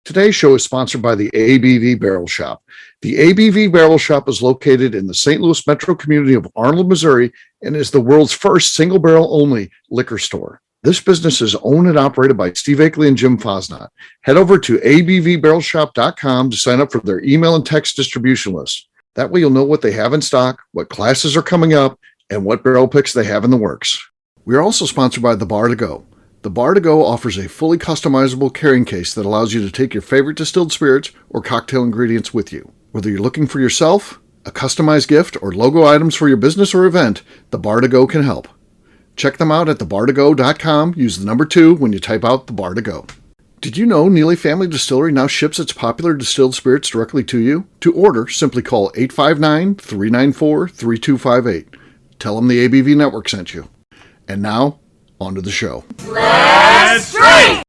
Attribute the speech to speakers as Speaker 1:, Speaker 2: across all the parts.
Speaker 1: Today's show is sponsored by the ABV Barrel Shop. The ABV Barrel Shop is located in the St. Louis metro community of Arnold, Missouri, and is the world's first single barrel only liquor store. This business is owned and operated by Steve Akeley and Jim Fosnot. Head over to abvbarrelshop.com to sign up for their email and text distribution list. That way you'll know what they have in stock, what classes are coming up, and what barrel picks they have in the works. We are also sponsored by The Bar to Go. The Bar to Go offers a fully customizable carrying case that allows you to take your favorite distilled spirits or cocktail ingredients with you. Whether you're looking for yourself, a customized gift, or logo items for your business or event, The Bar to Go can help. Check them out at thebar2go.com. Use the number 2 when you type out The Bar to Go. Did you know Neely Family Distillery now ships its popular distilled spirits directly to you? To order, simply call 859-394-3258. Tell them the ABV Network sent you. And now, on to the show.
Speaker 2: Let's drink!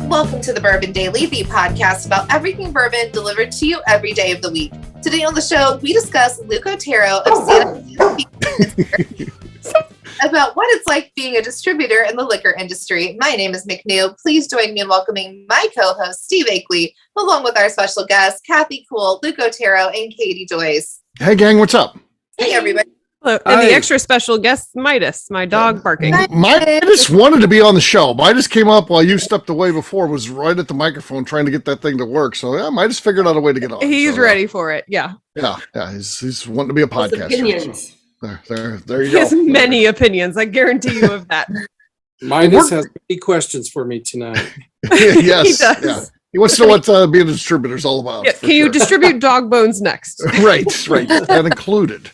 Speaker 3: Welcome to the Bourbon Daily, the podcast about everything bourbon delivered to you every day of the week. Today on the show, we discuss Luke Otero of Santa about what it's like being a distributor in the liquor industry. My name is McNew. Please join me in welcoming my co-host, Steve Akeley, along with our special guests, Kathy Cool, Luke Otero, and Katie Joyce.
Speaker 1: Hey, gang, what's up?
Speaker 3: Hey, everybody.
Speaker 4: Hello. And the extra special guest, Midas, my dog barking.
Speaker 1: Midas wanted to be on the show. Midas came up while you stepped away before, was right at the microphone trying to get that thing to work. So, yeah, Midas figured out a way to get on.
Speaker 4: He's ready for it. Yeah.
Speaker 1: Yeah. He's wanting to be a podcaster.
Speaker 5: Opinions.
Speaker 1: There you
Speaker 4: He
Speaker 1: go.
Speaker 4: has many opinions. I guarantee you of that.
Speaker 2: Midas has many questions for me tonight.
Speaker 1: Yes.
Speaker 4: He does.
Speaker 1: Yeah. He wants to know what being a distributor is all about.
Speaker 4: Yeah. Can you distribute dog bones next?
Speaker 1: Right. That included.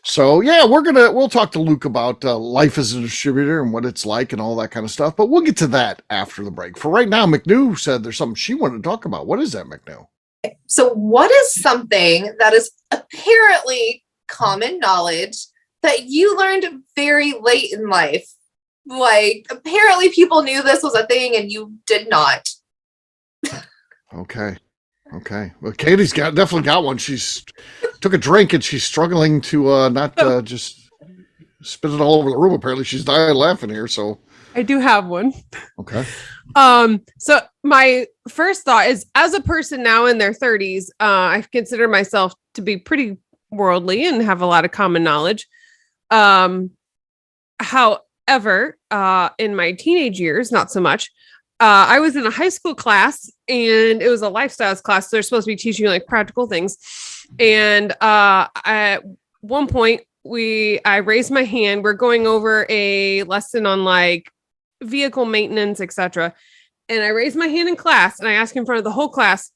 Speaker 1: So yeah, we'll talk to Luke about life as a distributor and what it's like and all that kind of stuff. But we'll get to that after the break. For right now, McNew said there's something she wanted to talk about. What is that, McNew?
Speaker 3: So what is something that is apparently common knowledge that you learned very late in life? Like, apparently people knew this was a thing and you did not.
Speaker 1: Okay. Well, Katie's definitely got one. She's took a drink and she's struggling to not just spit it all over the room. Apparently she's dying laughing here. So
Speaker 4: I do have one.
Speaker 1: Okay.
Speaker 4: So my first thought is, as a person now in their 30s, I consider myself to be pretty worldly and have a lot of common knowledge. However, in my teenage years, not so much. I was in a high school class and it was a lifestyles class. So they're supposed to be teaching you like practical things. And at one point I raised my hand. We're going over a lesson on like vehicle maintenance, etc. And I raised my hand in class and I asked in front of the whole class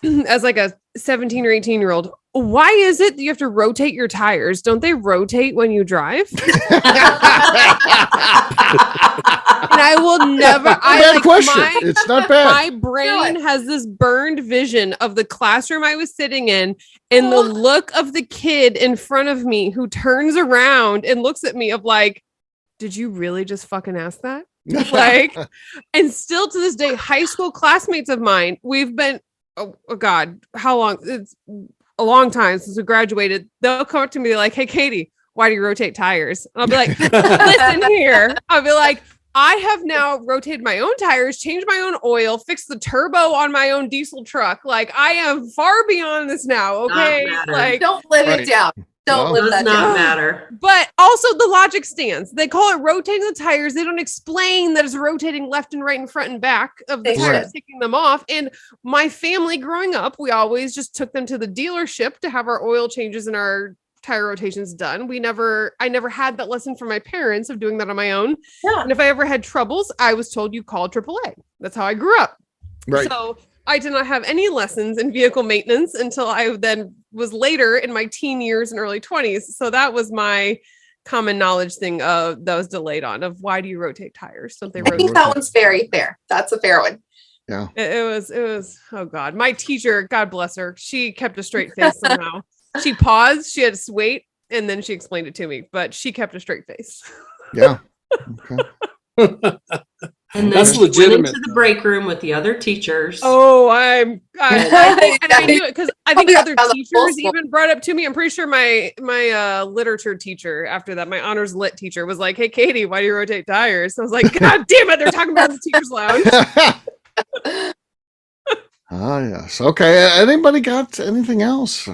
Speaker 4: as like a 17 or 18-year-old, why is it that you have to rotate your tires? Don't they rotate when you drive? And I will never.
Speaker 1: Bad question. It's not bad.
Speaker 4: My brain has this burned vision of the classroom I was sitting in and the look of the kid in front of me who turns around and looks at me of like, did you really just fucking ask that? Like, and still to this day, high school classmates of mine, we've been, oh God, how long? It's a long time since we graduated. They'll come up to me like, hey, Katie, why do you rotate tires? And I'll be like, listen here. I'll be like, I have now rotated my own tires, changed my own oil, fixed the turbo on my own diesel truck. Like, I am far beyond this now. Okay. Like,
Speaker 3: don't live it down. Don't live that down.
Speaker 5: Matter.
Speaker 4: But also the logic stands. They call it rotating the tires. They don't explain that it's rotating left and right and front and back of the tires, taking them off. And my family growing up, we always just took them to the dealership to have our oil changes and our tire rotations done. I never had that lesson from my parents of doing that on my own. Yeah. And if I ever had troubles, I was told you call AAA. That's how I grew up.
Speaker 1: Right.
Speaker 4: So I did not have any lessons in vehicle maintenance until I then was later in my teen years and early 20s. So that was my common knowledge thing that was delayed on of why do you rotate tires? Don't they rotate?
Speaker 3: I think that one's very fair. That's a fair one.
Speaker 1: Yeah.
Speaker 4: It was, oh God. My teacher, God bless her, she kept a straight face somehow. She paused, she had to wait, and then she explained it to me, but she kept a straight face.
Speaker 1: Yeah. Okay.
Speaker 5: And then
Speaker 2: That's
Speaker 5: she went
Speaker 2: legitimate.
Speaker 5: into the break room with the other teachers.
Speaker 4: Oh, I knew it because I think
Speaker 3: Probably
Speaker 4: other
Speaker 3: got the
Speaker 4: teachers
Speaker 3: full school.
Speaker 4: even brought up to me. I'm pretty sure my literature teacher after that, my honors lit teacher was like, "Hey, Katie, why do you rotate tires?" I was like, "God damn it, they're talking about the teachers' lounge."
Speaker 1: Yes. Okay. Anybody got anything else?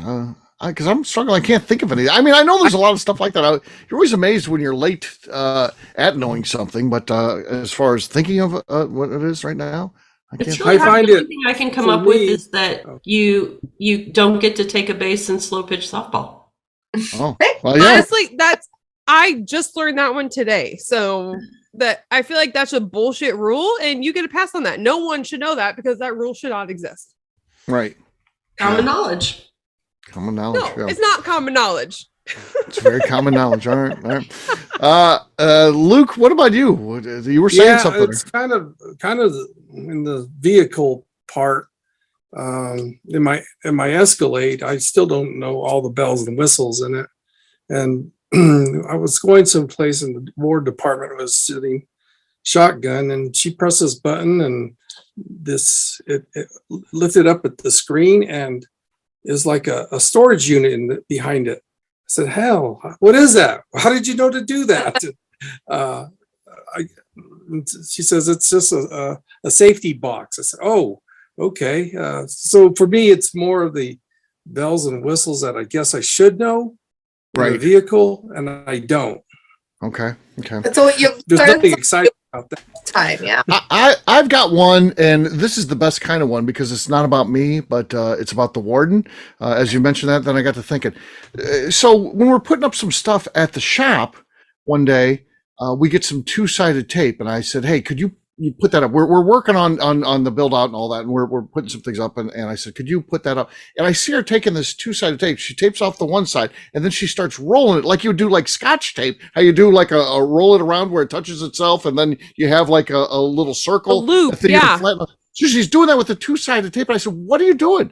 Speaker 1: Because I'm struggling. I can't think of any. I mean, I know there's a lot of stuff like that. You're always amazed when you're late at knowing something, but as far as thinking of what it is right now, I
Speaker 5: It's
Speaker 1: can't.
Speaker 5: really
Speaker 2: I
Speaker 5: hard.
Speaker 2: find
Speaker 5: The
Speaker 2: it-
Speaker 5: only thing I can come
Speaker 2: for
Speaker 5: up with
Speaker 2: me-
Speaker 5: is that you don't get to take a base in slow pitch softball.
Speaker 1: Oh, well, yeah.
Speaker 4: Honestly, I just learned that one today. So that I feel like that's a bullshit rule, and you get a pass on that. No one should know that because that rule should not exist.
Speaker 1: Right.
Speaker 5: Common knowledge.
Speaker 1: Common knowledge.
Speaker 4: No,
Speaker 1: Yeah.
Speaker 4: it's not common knowledge.
Speaker 1: It's very common knowledge. All right. All right. Luke, what about you? You were saying something.
Speaker 2: It's kind of in the vehicle part. In my Escalade, I still don't know all the bells and whistles in it. And I was going someplace and the War Department was sitting shotgun, and she pressed this button, and it lifted up at the screen, and is like a storage unit behind it. I said, "Hell, what is that? How did you know to do that?" She says, "It's just a safety box." I said, "Oh, okay." So for me, it's more of the bells and whistles that I guess I should know in a
Speaker 1: Right.
Speaker 2: vehicle, and I don't.
Speaker 1: Okay. Okay.
Speaker 3: That's what you
Speaker 2: There's
Speaker 3: learn
Speaker 2: nothing exciting about that.
Speaker 3: time. Yeah.
Speaker 1: I've got one, and this is the best kind of one because it's not about me, but it's about the warden. As you mentioned that, then I got to thinking. So when we're putting up some stuff at the shop one day, we get some two-sided tape, and I said, "Hey, could you put that up? We're working on the build out and all that, and we're putting some things up." And I said, "Could you put that up?" And I see her taking this two-sided tape. She tapes off the one side, and then she starts rolling it like you do like Scotch tape. How you do like a roll it around where it touches itself, and then you have like a little circle,
Speaker 4: A loop,
Speaker 1: thing you
Speaker 4: yeah.
Speaker 1: flatten. So she's doing that with the two-sided tape. And I said, "What are you doing?"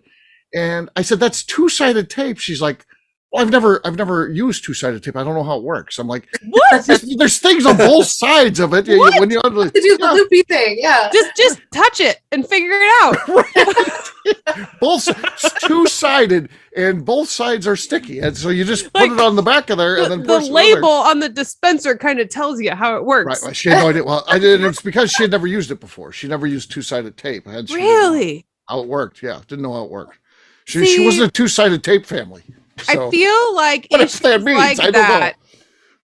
Speaker 1: And I said, "That's two-sided tape." She's like, "Well, I've never used two-sided tape. I don't know how it works." I'm like,
Speaker 4: What?
Speaker 1: there's things on both sides of it.
Speaker 4: What?
Speaker 1: When you
Speaker 3: To do the
Speaker 1: yeah.
Speaker 3: loopy thing. Yeah.
Speaker 4: Just touch it and figure it out.
Speaker 1: both it's two-sided, and both sides are sticky, and so you just put
Speaker 4: Like,
Speaker 1: it on the back of there, and
Speaker 4: The,
Speaker 1: then
Speaker 4: the
Speaker 1: press it on
Speaker 4: label on the dispenser kind of tells you how it
Speaker 1: there.
Speaker 4: works.
Speaker 1: Right, well, she had no idea. Well, I did. It's because she had never used it before. She never used two-sided tape. She didn't know
Speaker 4: Really?
Speaker 1: how it worked? Yeah, didn't know how it worked. She
Speaker 4: See,
Speaker 1: wasn't a two-sided tape family. So,
Speaker 4: I feel like
Speaker 1: what
Speaker 4: issues
Speaker 1: that means,
Speaker 4: like
Speaker 1: I don't know.
Speaker 4: that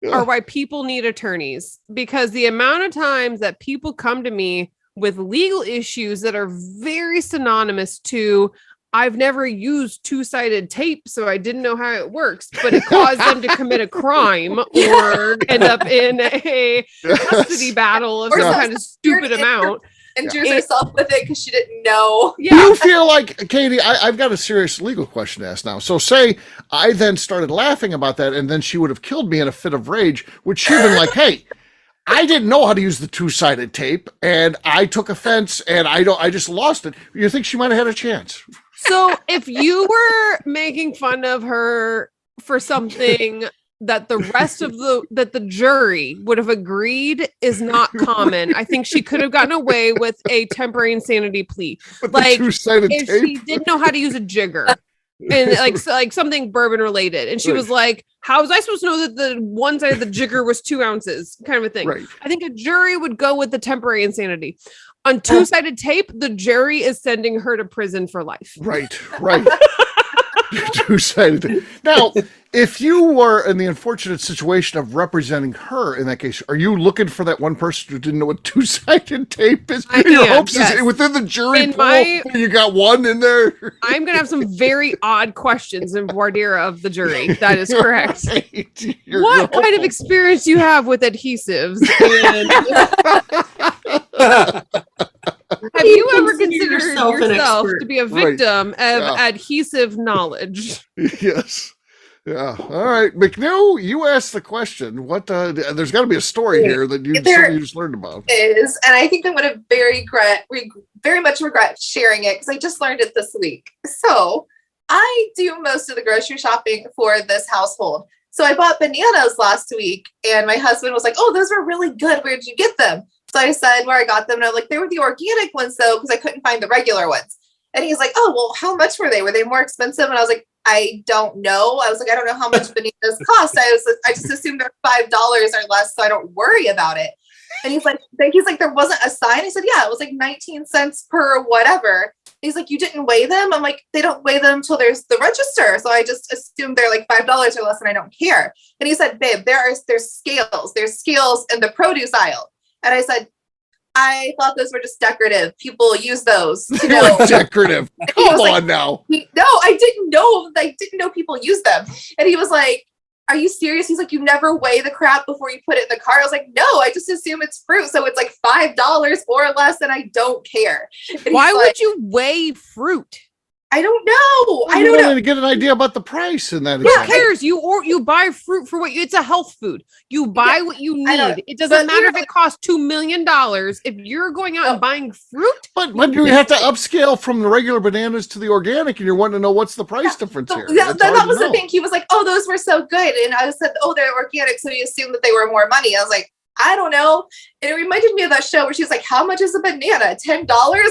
Speaker 1: Yeah.
Speaker 4: are why people need attorneys, because the amount of times that people come to me with legal issues that are very synonymous to I've never used two-sided tape, so I didn't know how it works, but it caused them to commit a crime or end up in a custody battle of
Speaker 3: Or
Speaker 4: some
Speaker 3: some
Speaker 4: kind of stupid
Speaker 3: weird
Speaker 4: amount.
Speaker 3: Injures
Speaker 4: Yeah.
Speaker 3: herself with it because she didn't know.
Speaker 1: Do
Speaker 4: Yeah.
Speaker 1: you feel like, Katie, I've got a serious legal question to ask now. So say I then started laughing about that, and then she would have killed me in a fit of rage. Would she have been like, "Hey, I didn't know how to use the two-sided tape, and I took offense, and I just lost it." You think she might have had a chance?
Speaker 4: So if you were making fun of her for something that the rest of the jury would have agreed is not common, I think she could have gotten away with a temporary insanity plea.
Speaker 1: With
Speaker 4: Like,
Speaker 1: the two-sided
Speaker 4: If
Speaker 1: tape?
Speaker 4: she didn't know how to use a jigger and like something bourbon related, and she was like, "How was I supposed to know that the one side of the jigger was 2 ounces?" kind of a thing.
Speaker 1: Right.
Speaker 4: I think a jury would go with the temporary insanity. On two-sided tape, the jury is sending her to prison for life.
Speaker 1: Right. Two-sided tape. Now, if you were in the unfortunate situation of representing her in that case, are you looking for that one person who didn't know what two-sided tape is?
Speaker 4: I
Speaker 1: Your
Speaker 4: am,
Speaker 1: hopes
Speaker 4: yes.
Speaker 1: is within the jury
Speaker 4: In
Speaker 1: pool,
Speaker 4: my-
Speaker 1: you got one in there?
Speaker 4: I'm gonna have some very odd questions in voir dire of the jury. That is correct.
Speaker 1: Right. You're
Speaker 4: What kind of
Speaker 1: hopeful.
Speaker 4: experience do you have with adhesives? And have you ever
Speaker 5: Consider
Speaker 4: considered
Speaker 5: yourself an
Speaker 4: yourself
Speaker 5: expert.
Speaker 4: to be a
Speaker 1: Right.
Speaker 4: victim of
Speaker 1: Yeah.
Speaker 4: adhesive knowledge?
Speaker 1: Yes. Yeah. All right, McNew, you asked the question. What? There's got to be a story here that you just learned about.
Speaker 3: Is, and I think I'm going to very much regret sharing it because I just learned it this week. So I do most of the grocery shopping for this household. So I bought bananas last week, and my husband was like, "Oh, those were really good. Where did you get them?" So I said where I got them, and I'm like, "They were the organic ones, though, because I couldn't find the regular ones." And he's like, "Oh, well, how much were they? Were they more expensive?" And I was like, "I don't know." I was like, "I don't know how much bananas cost." I just assumed they're $5 or less, so I don't worry about it. And he's like, "There wasn't a sign." I said, "Yeah, it was like 19 cents per whatever." He's like, "You didn't weigh them?" I'm like, "They don't weigh them until there's the register. So I just assume they're like $5 or less and I don't care." And he said, "Babe, there's scales. There's scales in the produce aisle." And I said, "I thought those were just decorative. People use those to know."
Speaker 1: Decorative. Come on now.
Speaker 3: No, I didn't know. I didn't know people use them. And he was like, "Are you serious?" He's like, "You never weigh the crap before you put it in the cart?" I was like, "No, I just assume it's fruit. So it's like $5 or less and I don't care." And
Speaker 4: Why would you weigh fruit?
Speaker 3: I don't know. I
Speaker 1: You
Speaker 3: don't know.
Speaker 1: wanted to get an idea about the price in that.
Speaker 4: Who
Speaker 1: example.
Speaker 4: cares? You buy fruit for it's a health food. You buy what you
Speaker 3: I know.
Speaker 4: need. It doesn't
Speaker 3: But
Speaker 4: matter if it costs $2 million. If you're going out and buying fruit,
Speaker 1: But you have to upscale from the regular bananas to the organic, and you're wanting to know what's the price difference
Speaker 3: So,
Speaker 1: here.
Speaker 3: yeah,
Speaker 1: It's hard
Speaker 3: that
Speaker 1: to
Speaker 3: was the
Speaker 1: know.
Speaker 3: thing. He was like, "Oh, those were so good." And I said, "Oh, they're organic." So he assumed that they were more money. I was like, "I don't know." And it reminded me of that show where she's like, "How much is a banana? $10?"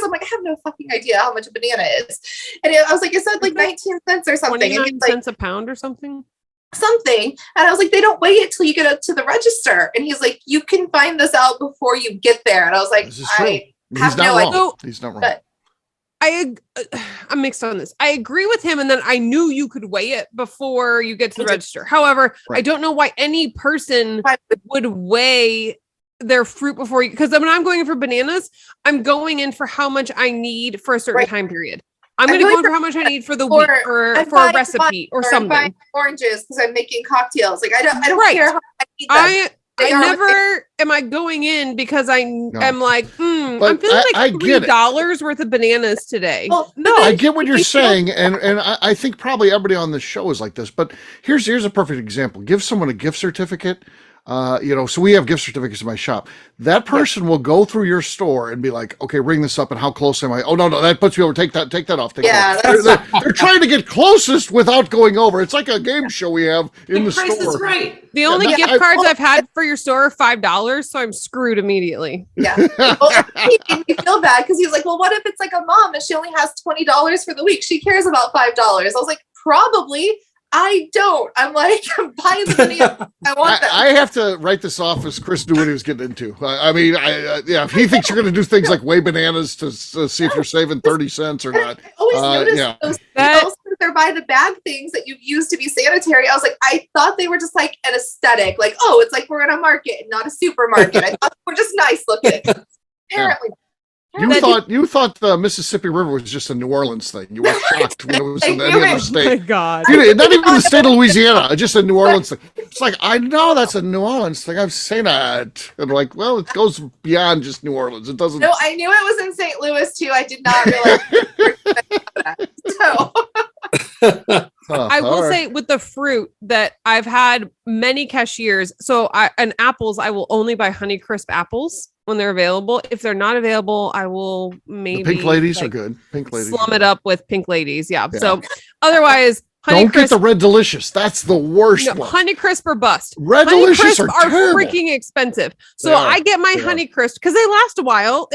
Speaker 3: I'm like, "I have no fucking idea how much a banana is." And I was like, "It said like 19 cents or something." And
Speaker 4: 29
Speaker 3: he's like,
Speaker 4: cents a pound or something.
Speaker 3: something. And I was like, "They don't weigh it till you get up to the register." And he's like, "You can find this out before you get there." And I was like,
Speaker 1: This is true.
Speaker 3: "I
Speaker 1: He's
Speaker 3: have
Speaker 1: not
Speaker 3: no
Speaker 1: wrong.
Speaker 3: idea."
Speaker 1: He's not wrong.
Speaker 3: But-
Speaker 4: I'm mixed on this. I agree with him, and then I knew you could weigh it before you get to the register. However, I
Speaker 1: Right.
Speaker 4: don't know why any person would weigh their fruit before you, because when I'm going in for bananas, I'm going in for how much I need for a certain
Speaker 3: Right.
Speaker 4: time period. I'm
Speaker 3: I'm
Speaker 4: going to go
Speaker 3: going
Speaker 4: in for
Speaker 3: for-
Speaker 4: how much I need for the
Speaker 3: or
Speaker 4: week or
Speaker 3: I'm
Speaker 4: for a
Speaker 3: buying
Speaker 4: recipe or
Speaker 3: I'm
Speaker 4: something.
Speaker 3: buying oranges because I'm making cocktails. Like I don't
Speaker 4: Right.
Speaker 3: care how I eat them.
Speaker 4: I
Speaker 3: They are what
Speaker 4: never am I going in because I'm like, I'm
Speaker 1: But
Speaker 4: feeling
Speaker 1: I
Speaker 4: like
Speaker 1: get it.
Speaker 4: $3 worth of bananas today.
Speaker 3: Well,
Speaker 4: No,
Speaker 1: I get what you're
Speaker 3: You feel-
Speaker 1: saying, and I think probably everybody on this show is like this. But here's a perfect example. Give someone a gift certificate. So we have gift certificates in my shop. That person will go through your store and be like, "Okay, ring this up, and how close am I? Oh no, that puts you over. Take that off. Take
Speaker 3: Yeah,
Speaker 1: that off." They're trying to get closest without going over. It's like a game show we have in the
Speaker 5: Price is
Speaker 1: store.
Speaker 5: right.
Speaker 4: the only
Speaker 1: no,
Speaker 4: gift cards I've had for your store are $5, so I'm screwed immediately.
Speaker 3: Yeah. Well, he made me feel bad because he was like, "Well, what if it's like a mom and she only has $20 for the week? She cares about $5." I was like, "Probably. I don't." I'm like, "I'm buying the banana. I want them."
Speaker 1: I have to write this off as Chris knew what he was getting into. If he thinks you're going to do things like weigh bananas to see if you're saving 30 cents or not.
Speaker 3: I always notice
Speaker 1: yeah.
Speaker 3: those
Speaker 4: That-
Speaker 3: deals that they're by the bag things that you use to be sanitary. I was like, I thought they were just like an aesthetic. Like, oh, it's like we're in a market, not a supermarket. I thought they were just nice looking. Apparently.
Speaker 1: You thought the Mississippi River was just a New Orleans thing. You were shocked when it was in any other
Speaker 4: Oh my
Speaker 1: state.
Speaker 4: God.
Speaker 1: Not even the state of Louisiana, just a New Orleans thing. It's like, I know that's a New Orleans thing. I've seen it. And like, well, it goes beyond just New Orleans. It doesn't.
Speaker 3: No, I knew it was in St. Louis too. I did not realize. So
Speaker 4: I will say with the fruit that I've had many cashiers. So apples, I will only buy Honeycrisp apples when they're available. If they're not available, I will maybe
Speaker 1: the pink ladies are good. Pink ladies.
Speaker 4: slum it up with pink ladies. Yeah. So otherwise,
Speaker 1: Don't get
Speaker 4: Honeycrisp,
Speaker 1: the Red Delicious. That's the worst one.
Speaker 4: Honeycrisp or bust.
Speaker 1: Red Delicious
Speaker 4: Honeycrisp
Speaker 1: are terrible.
Speaker 4: freaking expensive. So
Speaker 1: They are.
Speaker 4: I get my
Speaker 1: They are.
Speaker 4: Honeycrisp because they last a while.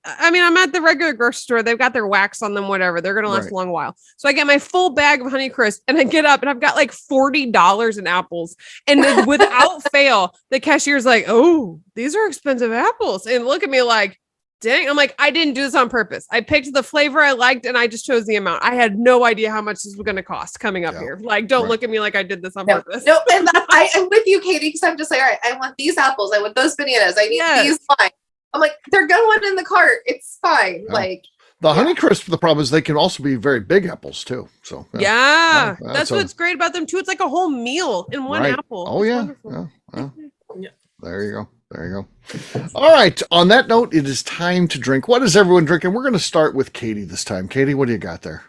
Speaker 4: I'm at the regular grocery store. They've got their wax on them, whatever. They're going to last
Speaker 1: Right.
Speaker 4: a long while. So I get my full bag of Honeycrisp and I get up and I've got like $40 in apples. And then without fail, the cashier's like, "Oh, these are expensive apples." And look at me like, dang. I'm like, I didn't do this on purpose. I picked the flavor I liked and I just chose the amount. I had no idea how much this was going to cost coming up
Speaker 1: Yeah.
Speaker 4: here. Like, don't
Speaker 1: Right.
Speaker 4: look at me like I did this on
Speaker 3: no,
Speaker 4: purpose.
Speaker 3: no, and I'm with you, Katie, because I'm just like, all right, I want these apples, I want those bananas, I need
Speaker 4: Yes.
Speaker 3: these wine. I'm like, they're going in the cart. It's fine.
Speaker 1: Yeah.
Speaker 3: Like,
Speaker 1: The Honeycrisp, the problem is they can also be very big apples too. So
Speaker 4: Yeah,
Speaker 1: Yeah,
Speaker 4: that's what's great about them too. It's like a whole meal in one
Speaker 1: Right.
Speaker 4: apple.
Speaker 1: Oh
Speaker 4: It's
Speaker 1: yeah.
Speaker 4: wonderful.
Speaker 2: Yeah.
Speaker 1: There you go. There you go. All right. On that note, it is time to drink. What is everyone drinking? We're going to start with Katie this time. Katie, what do you got there?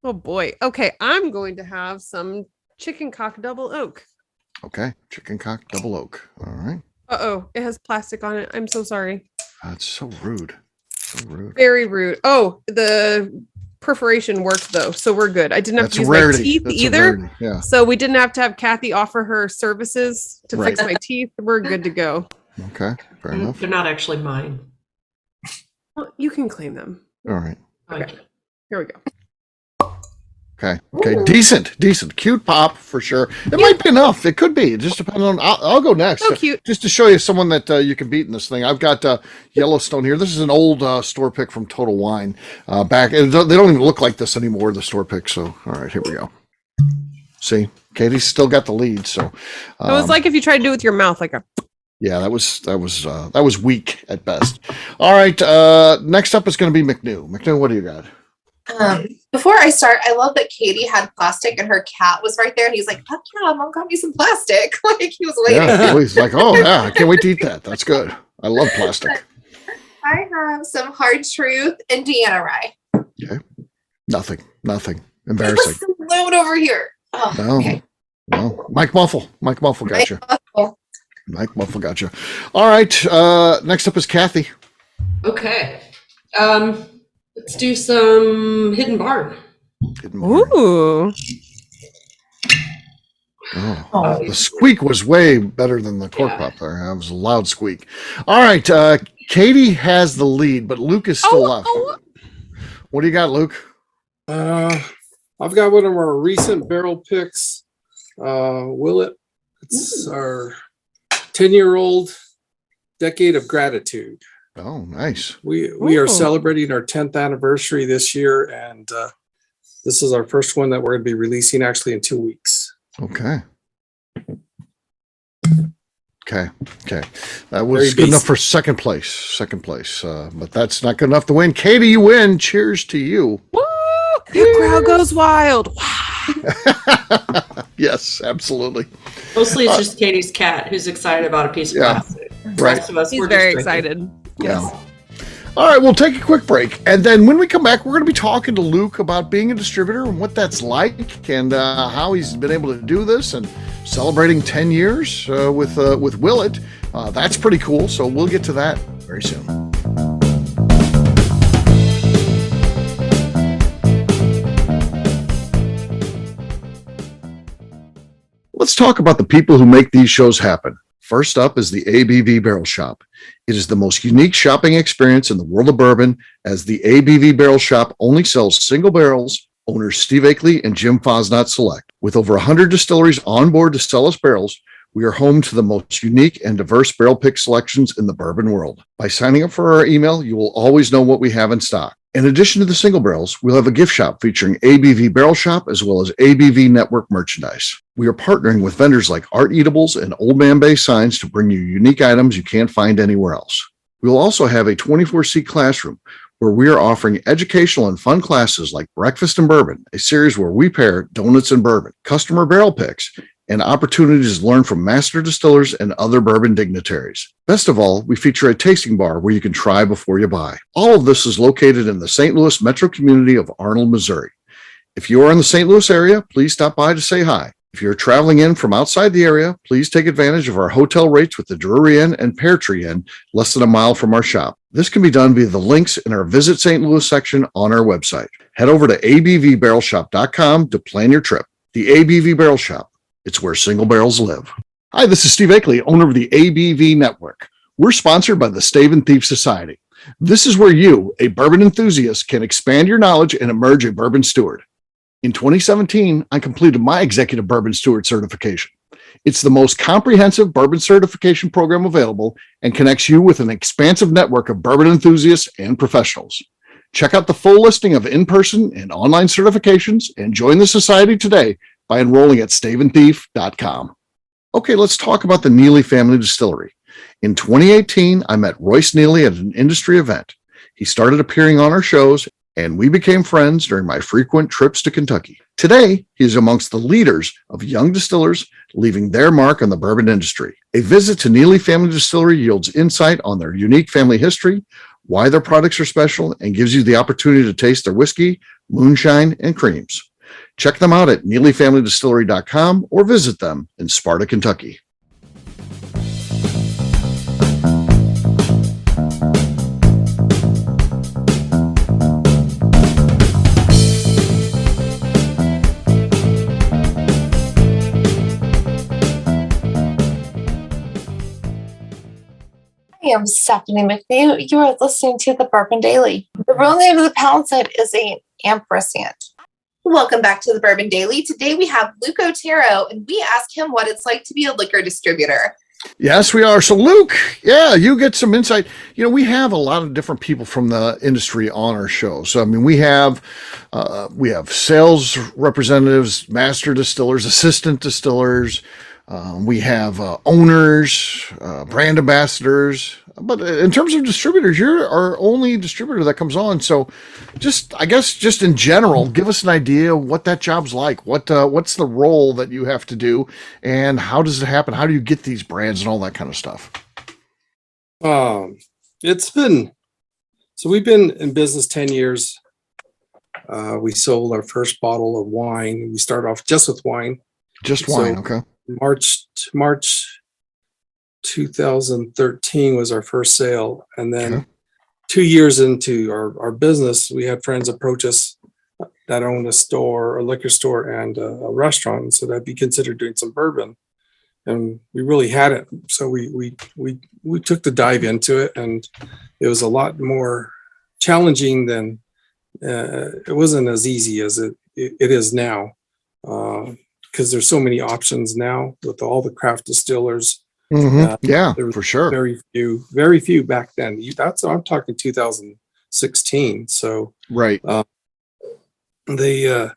Speaker 4: Oh boy. Okay, I'm going to have some chicken cock double oak.
Speaker 1: Okay. Chicken cock double oak. All right.
Speaker 4: Uh-oh, it has plastic on it. I'm so sorry.
Speaker 1: That's so rude. So rude.
Speaker 4: Very rude. Oh, the perforation worked though, so we're good. I didn't have
Speaker 1: That's
Speaker 4: to use
Speaker 1: rarity.
Speaker 4: my teeth
Speaker 1: That's a
Speaker 4: either.
Speaker 1: rarity. Yeah.
Speaker 4: So we didn't have to have Kathy offer her services to
Speaker 1: Right.
Speaker 4: fix my teeth. We're good to go.
Speaker 1: Okay. Fair enough.
Speaker 5: They're not actually mine.
Speaker 4: Well, you can claim them.
Speaker 1: All right.
Speaker 4: Okay. Here we go.
Speaker 1: Okay. Okay. Decent. Cute pop for sure. It might be enough. It could be. It just depends on. I'll go next.
Speaker 4: So cute.
Speaker 1: Just to show you someone that you can beat in this thing. I've got Yellowstone here. This is an old store pick from Total Wine. Back. They don't even look like this anymore. The store pick. So all right, here we go. See, Katie's still got the lead. So
Speaker 4: It was like if you tried to do it with your mouth, like a.
Speaker 1: yeah, that was weak at best. All right. Next up is going to be McNew. McNew, what do you got?
Speaker 3: Before I start, I love that Katie had plastic and her cat was right there, and he's like, "Fuck yeah, Mom got me some plastic." Like he was waiting.
Speaker 1: Yeah, he's like, oh yeah, I can't wait to eat that. That's good. I love plastic.
Speaker 3: I have some hard truth Indiana rye.
Speaker 1: Nothing. Embarrassing.
Speaker 3: What's the load over here? Oh,
Speaker 1: No.
Speaker 3: okay.
Speaker 1: No. Mike Muffle got you.
Speaker 3: Oh,
Speaker 1: Mike Muffle got you. All right. Next up is Kathy.
Speaker 5: Okay. Let's do some Hidden Barn.
Speaker 4: Ooh.
Speaker 1: Oh, the squeak was way better than the cork pop there. That was a loud squeak. All right. Katie has the lead, but Luke is still left. What do you got, Luke?
Speaker 2: I've got one of our recent barrel picks. Willet. It's our 10-year-old Decade of Gratitude.
Speaker 1: Oh, nice.
Speaker 2: We are
Speaker 4: Ooh.
Speaker 2: celebrating our 10th anniversary this year, and this is our first one that we're going to be releasing actually in 2 weeks.
Speaker 1: Okay. That
Speaker 2: Very
Speaker 1: was good enough
Speaker 2: basic.
Speaker 1: for second place. But that's not good enough to win. Katie, you win. Cheers to you.
Speaker 4: Woo! The crowd goes wild.
Speaker 1: Yes, absolutely.
Speaker 5: Mostly it's just Katie's cat who's excited about a piece of
Speaker 1: Yeah.
Speaker 5: plastic. The
Speaker 1: Right.
Speaker 5: rest of us,
Speaker 4: He's
Speaker 5: we're
Speaker 4: very
Speaker 5: just drinking.
Speaker 4: excited.
Speaker 1: Yeah. All right, we'll take a quick break. And then when we come back, we're going to be talking to Luke about being a distributor and what that's like and how he's been able to do this and celebrating 10 years with Willet. That's pretty cool. So we'll get to that very soon. Let's talk about the people who make these shows happen. First up is the ABV Barrel Shop. It is the most unique shopping experience in the world of bourbon, as the ABV Barrel Shop only sells single barrels. Owners Steve Akeley and Jim Fosnot select. With over 100 distilleries on board to sell us barrels, we are home to the most unique and diverse barrel pick selections in the bourbon world. By signing up for our email, you will always know what we have in stock. In addition to the single barrels, we'll have a gift shop featuring ABV Barrel Shop as well as ABV Network merchandise. We are partnering with vendors like Art Eatables and Old Man Bay Signs to bring you unique items you can't find anywhere else. We'll also have a 24-seat classroom where we are offering educational and fun classes like Breakfast and Bourbon, a series where we pair donuts and bourbon, customer barrel picks, and opportunities to learn from master distillers and other bourbon dignitaries. Best of all, we feature a tasting bar where you can try before you buy. All of this is located in the St. Louis metro community of Arnold, Missouri. If you are in the St. Louis area, please stop by to say hi. If you're traveling in from outside the area, please take advantage of our hotel rates with the Drury Inn and Pear Tree Inn, less than a mile from our shop. This can be done via the links in our Visit St. Louis section on our website. Head over to abvbarrelshop.com to plan your trip. The ABV Barrel Shop. It's where single barrels live. Hi, this is Steve Akeley, owner of the ABV Network. We're sponsored by the Stave and Thief Society. This is where you, a bourbon enthusiast, can expand your knowledge and emerge a bourbon steward. In 2017, I completed my Executive Bourbon Steward certification. It's the most comprehensive bourbon certification program available and connects you with an expansive network of bourbon enthusiasts and professionals. Check out the full listing of in-person and online certifications and join the society today by enrolling at staveandthief.com. Okay, let's talk about the Neely Family Distillery. In 2018, I met Royce Neely at an industry event. He started appearing on our shows, and we became friends during my frequent trips to Kentucky. Today, he is amongst the leaders of young distillers leaving their mark on the bourbon industry. A visit to Neely Family Distillery yields insight on their unique family history, why their products are special, and gives you the opportunity to taste their whiskey, moonshine, and creams. Check them out at neelyfamilydistillery.com or visit them in Sparta, Kentucky.
Speaker 3: I am Stephanie McNew. You are listening to the Bourbon Daily. The real name of the pound sign is an ampersand. Welcome back to the Bourbon Daily. Today we have Luke Otero, and we ask him what it's like to be a liquor distributor.
Speaker 1: Yes, we are. So, Luke, yeah, you get some insight. You know, we have a lot of different people from the industry on our show. So, I mean, we have sales representatives, master distillers, assistant distillers. We have owners, brand ambassadors. But in terms of distributors, you're our only distributor that comes on. So, I guess in general, give us an idea of what that job's like. What's the role that you have to do, and how does it happen? How do you get these brands and all that kind of stuff?
Speaker 2: We've been in business 10 years. We sold our first bottle of wine. We started off just with wine.
Speaker 1: Just wine, okay.
Speaker 2: March 2013 was our first sale, and then 2 years into our business, we had friends approach us that owned a liquor store and a restaurant, so that'd be considered doing some bourbon, and we really hadn't. So we took the dive into it, and it was a lot more challenging than it wasn't as easy as it is now. Because there's so many options now with all the craft distillers.
Speaker 1: Yeah, for sure.
Speaker 2: Very few back then. I'm talking 2016. So
Speaker 1: right.
Speaker 2: We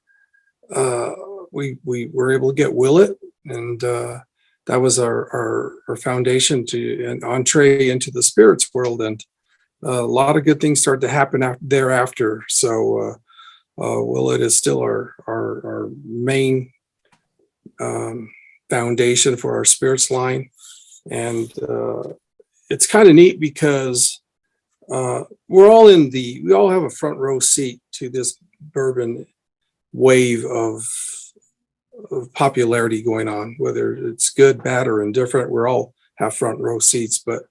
Speaker 2: were able to get Willet, and that was our foundation to an entree into the spirits world, and a lot of good things started to happen thereafter. So Willet is still our main foundation for our spirits line, and it's kind of neat because we all have a front row seat to this bourbon wave of popularity going on, whether it's good, bad, or indifferent. We all have front row seats, but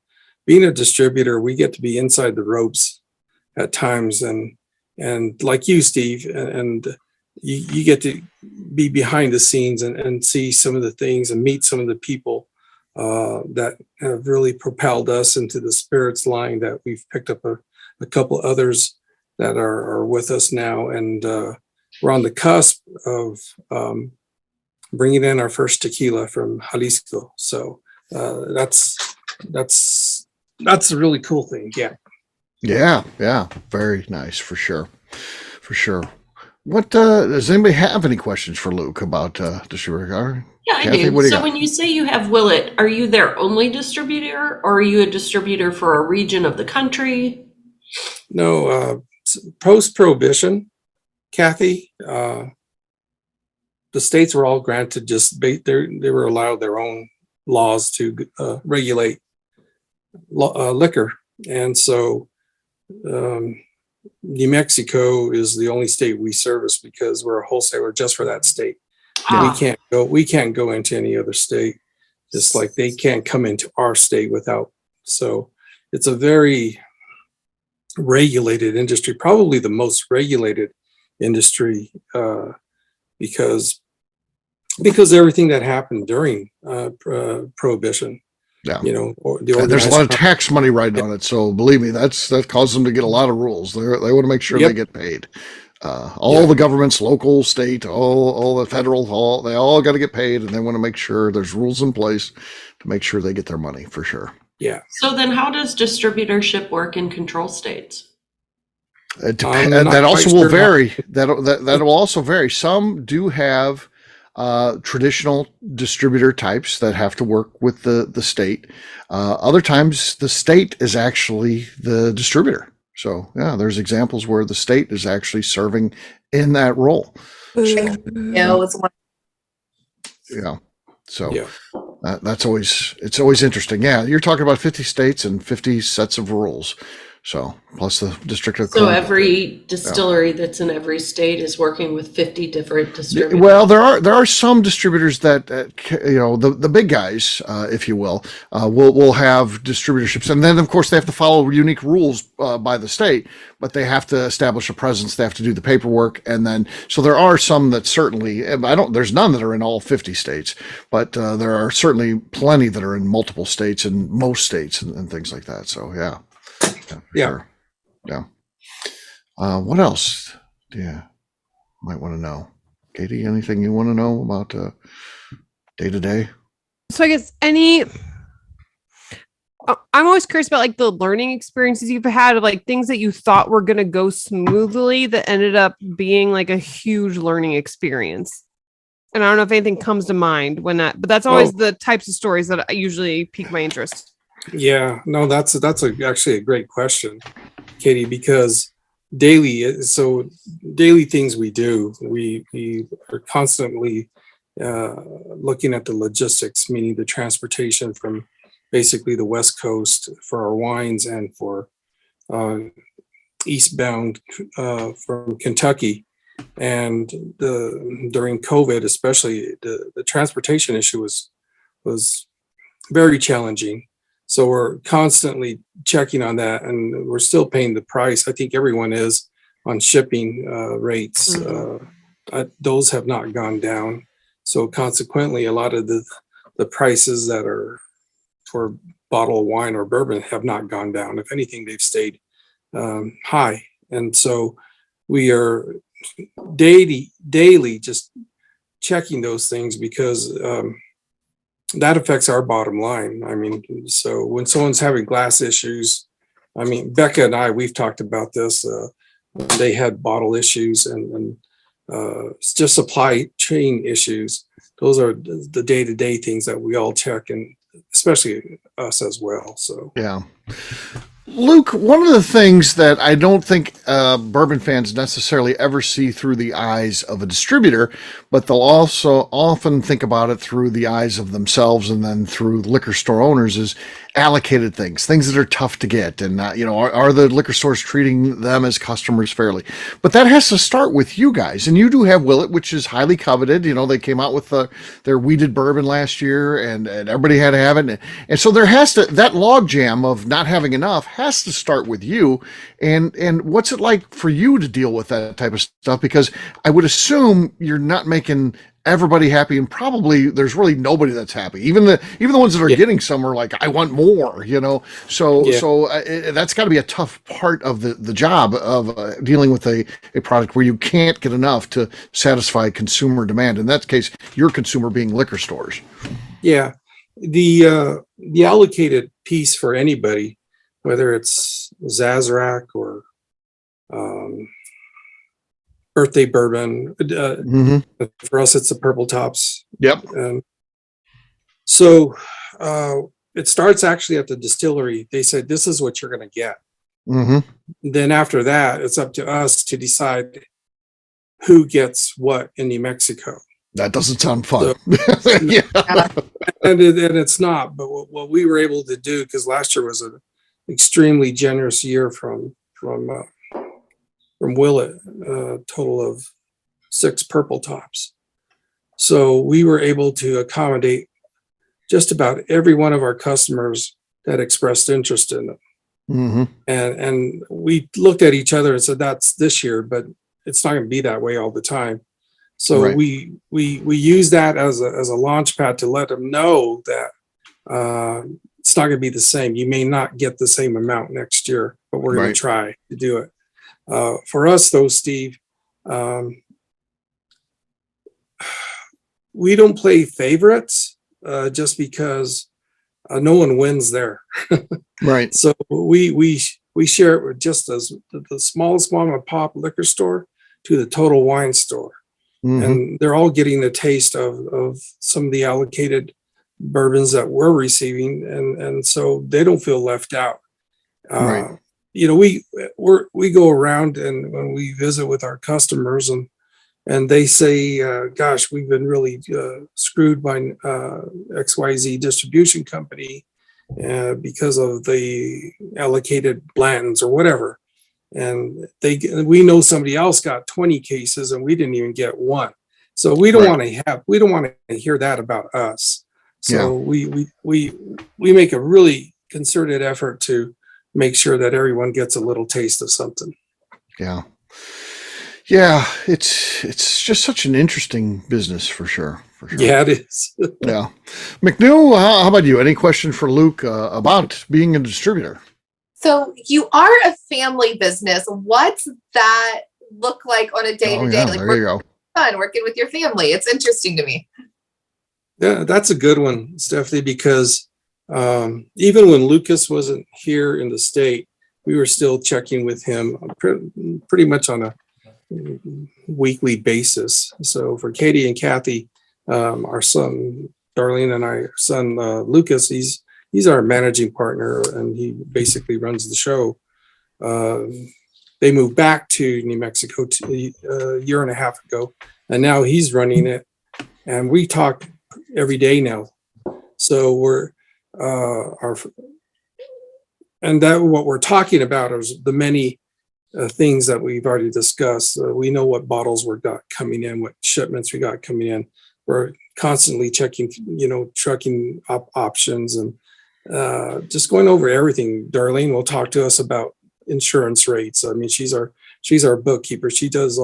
Speaker 2: being a distributor, we get to be inside the ropes at times, and like you, Steve, and you get to be behind the scenes and see some of the things and meet some of the people that have really propelled us into the spirits line, that we've picked up a couple others that are with us now. And we're on the cusp of bringing in our first tequila from Jalisco. So that's a really cool thing. Yeah.
Speaker 1: Yeah. Very nice, for sure. What does anybody have any questions for Luke about distributor?
Speaker 5: Yeah, I
Speaker 1: Kathy,
Speaker 5: do. So when you say you have Willet, are you their only distributor, or are you a distributor for a region of the country?
Speaker 2: No, post-prohibition, Kathy, the states were all granted they were allowed their own laws to regulate liquor, and so New Mexico is the only state we service because we're a wholesaler just for that state. We can't go into any other state, just like they can't come into our state without. So it's a very regulated industry, probably the most regulated industry, because everything that happened during prohibition.
Speaker 1: Yeah.
Speaker 2: There's
Speaker 1: a lot of tax money riding on it. So believe me, that caused them to get a lot of rules. They want to make sure they get paid. All the governments, local, state, all the federal, they all got to get paid, and they want to make sure there's rules in place to make sure they get their money, for sure.
Speaker 2: Yeah.
Speaker 5: So then how does distributorship work in control states?
Speaker 1: It depends. That also will vary. That will also vary. Some do have traditional distributor types that have to work with the state. Other times the state is actually the distributor. So yeah, there's examples where the state is actually serving in that role. That's always interesting. Yeah, you're talking about 50 states and 50 sets of rules. So plus the District of
Speaker 5: So
Speaker 1: Columbia.
Speaker 5: every distillery that's in every state is working with 50 different distributors.
Speaker 1: Well, there are some distributors that the big guys, if you will have distributorships, and then of course they have to follow unique rules by the state, but they have to establish a presence. They have to do the paperwork, and then so there are some that certainly there's none that are in all 50 states, but there are certainly plenty that are in multiple states and most states and things like that. So yeah. Sure. Yeah. What else do you might want to know? Katie, anything you want to know about day to day?
Speaker 4: So I guess I'm always curious about like the learning experiences you've had of like things that you thought were going to go smoothly that ended up being like a huge learning experience. And I don't know if anything comes to mind when but that's always the types of stories that usually pique my interest.
Speaker 2: Yeah, no, that's actually a great question, Katie, because daily things we do, we are constantly looking at the logistics, meaning the transportation from basically the West Coast for our wines and for eastbound from Kentucky. And during COVID, especially the transportation issue was very challenging. So we're constantly checking on that, and we're still paying the price. I think everyone is on shipping rates. Those have not gone down. So consequently, a lot of the prices that are for bottle of wine or bourbon have not gone down. If anything, they've stayed high. And so we are daily just checking those things because that affects our bottom line. I mean, so when someone's having glass issues, I mean, Becca and I, we've talked about this. They had bottle issues and just supply chain issues. Those are the day-to-day things that we all check, and especially us as well. So
Speaker 1: yeah. Luke, one of the things that I don't think bourbon fans necessarily ever see through the eyes of a distributor, but they'll also often think about it through the eyes of themselves and then through liquor store owners, is allocated things that are tough to get. And, are the liquor stores treating them as customers fairly? But that has to start with you guys. And you do have Willet, which is highly coveted. They came out with their weeded bourbon last year, and everybody had to have it. And so there has to, that log jam of not having enough has to start with you. And what's it like for you to deal with that type of stuff? Because I would assume you're not making everybody happy, and probably there's really nobody that's happy. Even the ones that are getting some are like, I want more, So that's got to be a tough part of the job of dealing with a product where you can't get enough to satisfy consumer demand. In that case, your consumer being liquor stores.
Speaker 2: Yeah, the allocated piece for anybody, whether it's Sazerac or birthday bourbon. For us, it's the Purple Tops.
Speaker 1: Yep.
Speaker 2: So it starts actually at the distillery. They said, this is what you're going to get. Then after that, it's up to us to decide who gets what in New Mexico.
Speaker 1: That doesn't sound fun.
Speaker 2: So, yeah. And it's not. But what we were able to do, because last year was an extremely generous year from Willet, a total of 6 Purple Tops. So we were able to accommodate just about every one of our customers that expressed interest in it. And we looked at each other and said, that's this year, but it's not going to be that way all the time. So right. we use that as a launch pad to let them know that it's not going to be the same. You may not get the same amount next year, but we're going to try to do it. For us, though, Steve, we don't play favorites just because no one wins there.
Speaker 1: Right.
Speaker 2: So we share it with just as the smallest mom and pop liquor store to the Total Wine store. And they're all getting a taste of some of the allocated bourbons that we're receiving. And so they don't feel left out.
Speaker 1: Right.
Speaker 2: We go around and when we visit with our customers and they say, gosh, we've been really screwed by XYZ distribution company. because of the allocated Blantons or whatever. And we know somebody else got 20 cases and we didn't even get one. So we don't want to hear that about us. So we make a really concerted effort to make sure that everyone gets a little taste of something.
Speaker 1: Yeah. Yeah. It's just such an interesting business for sure.
Speaker 2: Yeah, it is.
Speaker 1: Yeah. McNew, how about you? Any question for Luke about being a distributor?
Speaker 3: So you are a family business. What's that look like on a day-to-day? Like,
Speaker 1: there you go.
Speaker 3: Fun working with your family. It's interesting to me.
Speaker 2: Yeah, that's a good one, Stephanie, because even when Lucas wasn't here in the state, we were still checking with him pretty much on a weekly basis. So for Katie and Kathy, our son Darlene and our son Lucas, he's our managing partner and he basically runs the show. They moved back to New Mexico a year and a half ago, and now he's running it. And we talk every day now. So what we're talking about is the many things that we've already discussed. We know what bottles we got coming in, what shipments we got coming in. We're constantly checking, trucking options and just going over everything. Darlene will talk to us about insurance rates. I mean, she's our bookkeeper. She does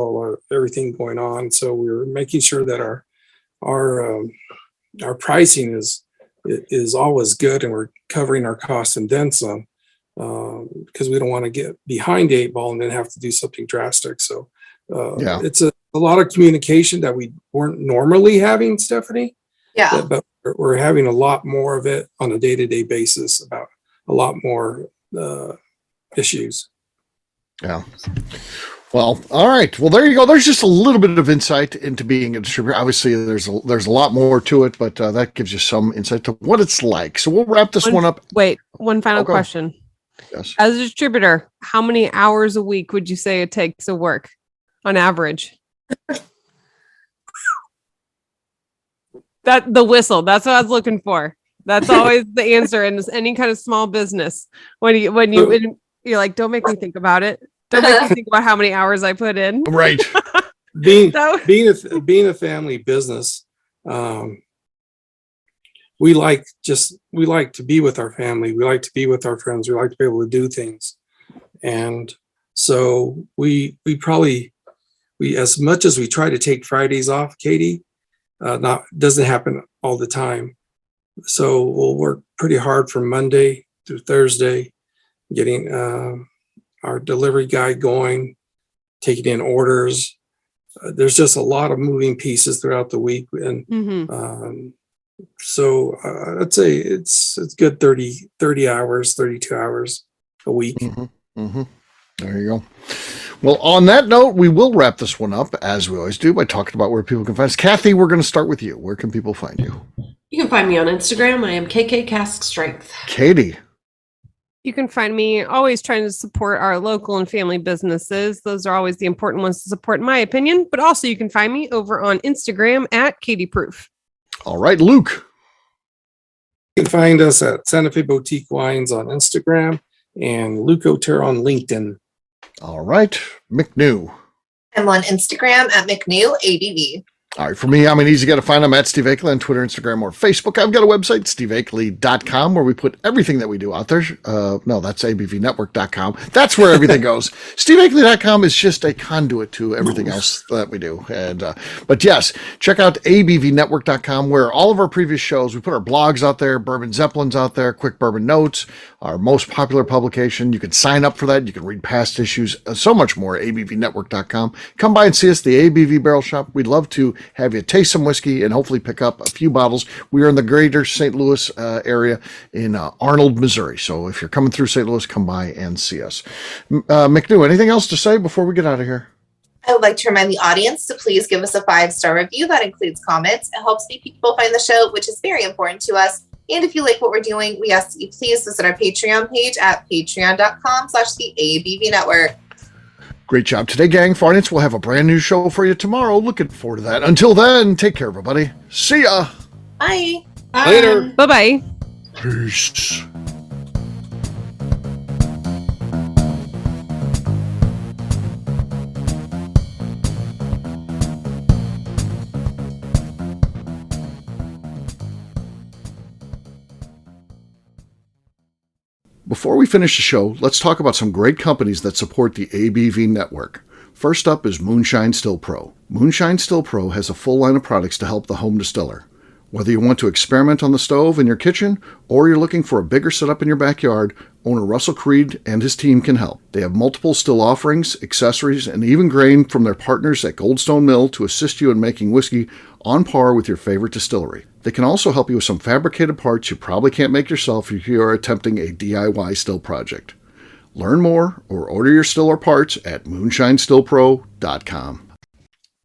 Speaker 2: everything going on. So we're making sure that our pricing is always good and we're covering our costs and then some, because we don't want to get behind the 8 ball and then have to do something drastic. So it's a lot of communication that we weren't normally having, Stephanie.
Speaker 3: Yeah.
Speaker 2: But we're having a lot more of it on a day-to-day basis about a lot more issues.
Speaker 1: Yeah. Well, all right. Well, there you go. There's just a little bit of insight into being a distributor. Obviously, there's a lot more to it, but that gives you some insight to what it's like. So we'll wrap this one up.
Speaker 4: Wait, one final question.
Speaker 1: Yes.
Speaker 4: As a distributor, how many hours a week would you say it takes to work on average? The whistle. That's what I was looking for. That's always the answer in any kind of small business. When you're like, don't make me think about it. Don't make me think about how many hours I put in.
Speaker 1: Right.
Speaker 2: Being a family business, we like to be with our family. We like to be with our friends. We like to be able to do things. And so we as much as we try to take Fridays off, Katie, doesn't happen all the time. So we'll work pretty hard from Monday through Thursday, getting our delivery guy going, taking in orders. There's just a lot of moving pieces throughout the week. And so I'd say it's good 30 hours, 32 hours a week.
Speaker 1: Mm-hmm. Mm-hmm. There you go. Well, on that note, we will wrap this one up, as we always do, by talking about where people can find us. Kathy, we're going to start with you. Where can people find you?
Speaker 5: You can find me on Instagram. I am KK Cask Strength.
Speaker 1: Katie.
Speaker 4: You can find me always trying to support our local and family businesses. Those are always the important ones to support, in my opinion. But also you can find me over on Instagram at Katie Proof.
Speaker 1: All right, Luke.
Speaker 2: You can find us at Santa Fe Boutique Wines on Instagram and Luke Otero on LinkedIn.
Speaker 1: All right, McNew.
Speaker 3: I'm on Instagram at McNew ABV.
Speaker 1: All right, for me, I'm an easy guy to find. I'm at Steve Akeley on Twitter, Instagram, or Facebook. I've got a website, steveakeley.com, where we put everything that we do out there. No, that's abvnetwork.com. That's where everything goes. steveakeley.com is just a conduit to everything else that we do. And but yes, check out abvnetwork.com, where all of our previous shows, we put our blogs out there, Bourbon Zeppelin's out there, Quick Bourbon Notes, our most popular publication. You can sign up for that. You can read past issues, so much more, abvnetwork.com. Come by and see us, the ABV Barrel Shop. We'd love to have you taste some whiskey and hopefully pick up a few bottles. We are in the greater St. Louis area in Arnold, Missouri. So if you're coming through St. Louis, come by and see us. McNew, anything else to say before we get out of here?
Speaker 3: I would like to remind the audience to please give us a 5-star review. That includes comments. It helps people find the show, which is very important to us. And if you like what we're doing, we ask that you please visit our Patreon page at patreon.com/the ABV Network.
Speaker 1: Great job today, gang. For audience, we'll have a brand new show for you tomorrow. Looking forward to that. Until then, take care, everybody. See ya.
Speaker 3: Bye.
Speaker 2: Later.
Speaker 4: Bye-bye.
Speaker 1: Peace. Before we finish the show, let's talk about some great companies that support the ABV network. First up is Moonshine Still Pro. Moonshine Still Pro has a full line of products to help the home distiller. Whether you want to experiment on the stove in your kitchen or you're looking for a bigger setup in your backyard, owner Russell Creed and his team can help. They have multiple still offerings, accessories, and even grain from their partners at Goldstone Mill to assist you in making whiskey on par with your favorite distillery. They can also help you with some fabricated parts you probably can't make yourself if you are attempting a DIY still project. Learn more or order your still or parts at moonshinestillpro.com.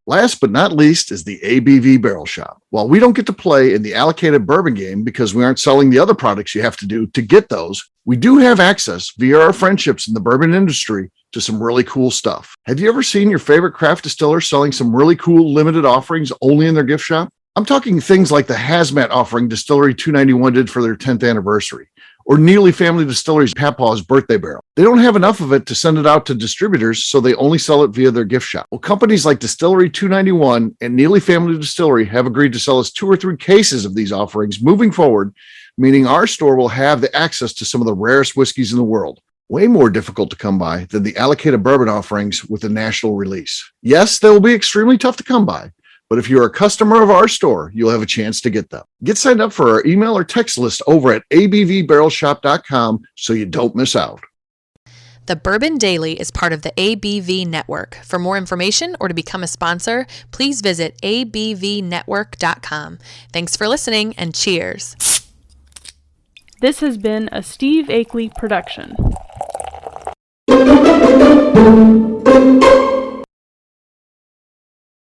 Speaker 1: Last but not least is the ABV Barrel Shop. While we don't get to play in the allocated bourbon game because we aren't selling the other products you have to do to get those, we do have access via our friendships in the bourbon industry to some really cool stuff. Have you ever seen your favorite craft distiller selling some really cool limited offerings only in their gift shop? I'm talking things like the Hazmat offering Distillery 291 did for their 10th anniversary, or Neely Family Distillery's Papaw's birthday barrel. They don't have enough of it to send it out to distributors, so they only sell it via their gift shop. Well, companies like Distillery 291 and Neely Family Distillery have agreed to sell us 2 or 3 cases of these offerings moving forward, meaning our store will have the access to some of the rarest whiskeys in the world. Way more difficult to come by than the allocated bourbon offerings with a national release. Yes, they will be extremely tough to come by, but if you're a customer of our store, you'll have a chance to get them. Get signed up for our email or text list over at abvbarrelshop.com so you don't miss out.
Speaker 6: The Bourbon Daily is part of the ABV Network. For more information or to become a sponsor, please visit abvnetwork.com. Thanks for listening and cheers.
Speaker 7: This has been a Steve Akeley production.